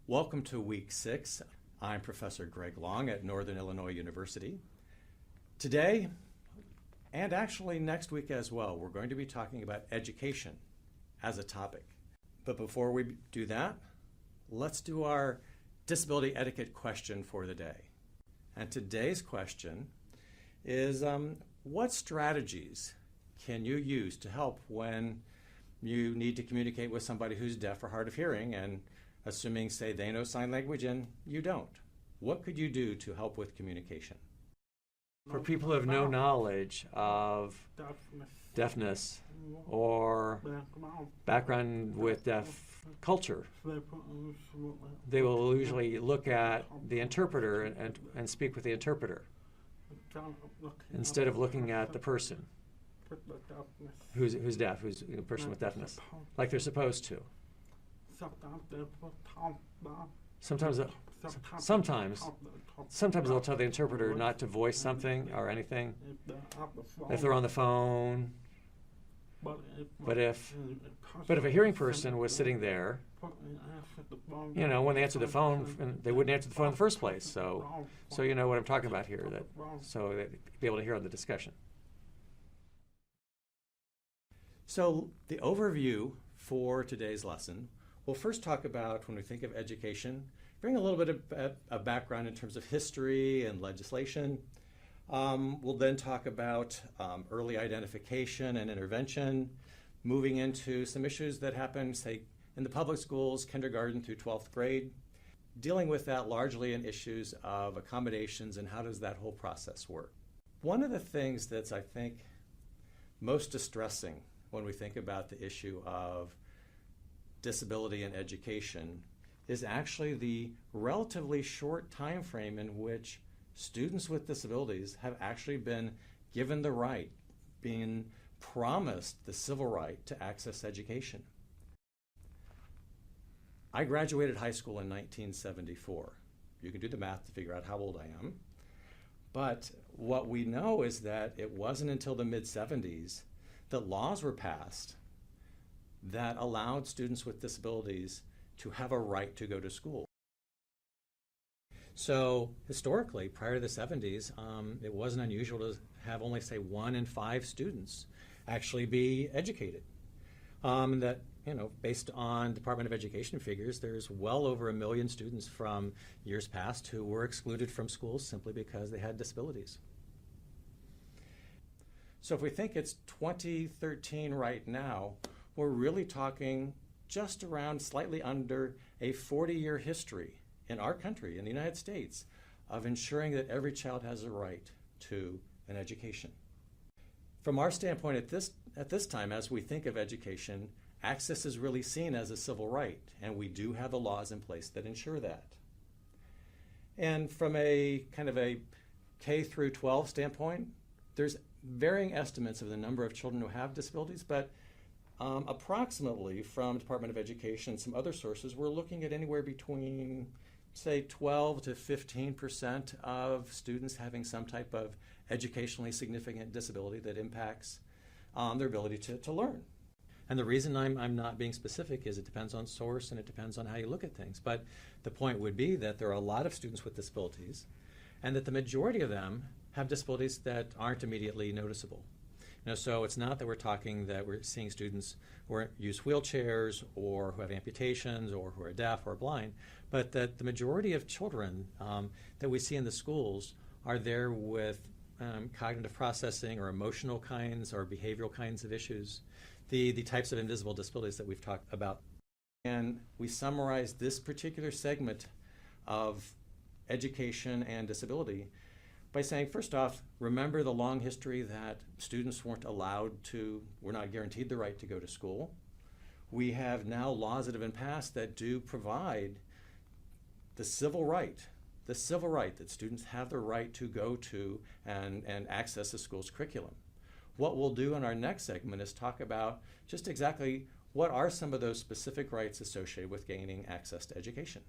Welcome to Week 6. I'm Professor Greg Long at Northern Illinois University. Today, and actually next week as well, we're going to be talking about education as a topic. But before we do that, let's do our disability etiquette question for the day. And today's question is, what strategies can you use to help when you need to communicate with somebody who's deaf or hard of hearing, and assuming, say, they know sign language and you don't? What could you do to help with communication? For people who have no knowledge of deafness or background with deaf culture, they will usually look at the interpreter and speak with the interpreter instead of looking at the person who's deaf, who's a person with deafness, like they're supposed to. Sometimes they'll tell the interpreter not to voice something or anything if they're on the phone. But if a hearing person was sitting there, you know, when they answer the phone, they wouldn't answer the phone in the first place. So you know what I'm talking about here. So they'd be able to hear the discussion. So the overview for today's lesson, we'll first talk about, when we think of education, bring a little bit of a background in terms of history and legislation. We'll then talk about early identification and intervention, moving into some issues that happen, say, in the public schools, kindergarten through 12th grade, dealing with that largely in issues of accommodations and how does that whole process work. One of the things that's, I think, most distressing when we think about the issue of disability and education is actually the relatively short time frame in which students with disabilities have actually been given the right, being promised the civil right to access education. I graduated high school in 1974. You can do the math to figure out how old I am. But what we know is that it wasn't until the mid-70s that laws were passed that allowed students with disabilities to have a right to go to school. So historically, prior to the 70s, it wasn't unusual to have only, say, 1 in 5 students actually be educated. That, you know, based on Department of Education figures, there's well over 1 million students from years past who were excluded from schools simply because they had disabilities. So if we think it's 2013 right now, we're really talking just around slightly under a 40-year history in our country, in the United States, of ensuring that every child has a right to an education. From our standpoint at this time, as we think of education, access is really seen as a civil right, and we do have the laws in place that ensure that. And from a kind of a K through 12 standpoint, there's varying estimates of the number of children who have disabilities, but approximately from Department of Education and some other sources, we're looking at anywhere between, say, 12 to 15% of students having some type of educationally significant disability that impacts their ability to learn. And the reason I'm not being specific is it depends on source and it depends on how you look at things. But the point would be that there are a lot of students with disabilities, and that the majority of them have disabilities that aren't immediately noticeable. You know, so it's not that we're seeing students who use wheelchairs or who have amputations or who are deaf or blind, but that the majority of children that we see in the schools are there with cognitive processing or emotional kinds or behavioral kinds of issues, the types of invisible disabilities that we've talked about. And we summarize this particular segment of education and disability by saying, first off, remember the long history that students were not guaranteed the right to go to school. We have now laws that have been passed that do provide the civil right that students have the right to go to and access the school's curriculum. What we'll do in our next segment is talk about just exactly what are some of those specific rights associated with gaining access to education.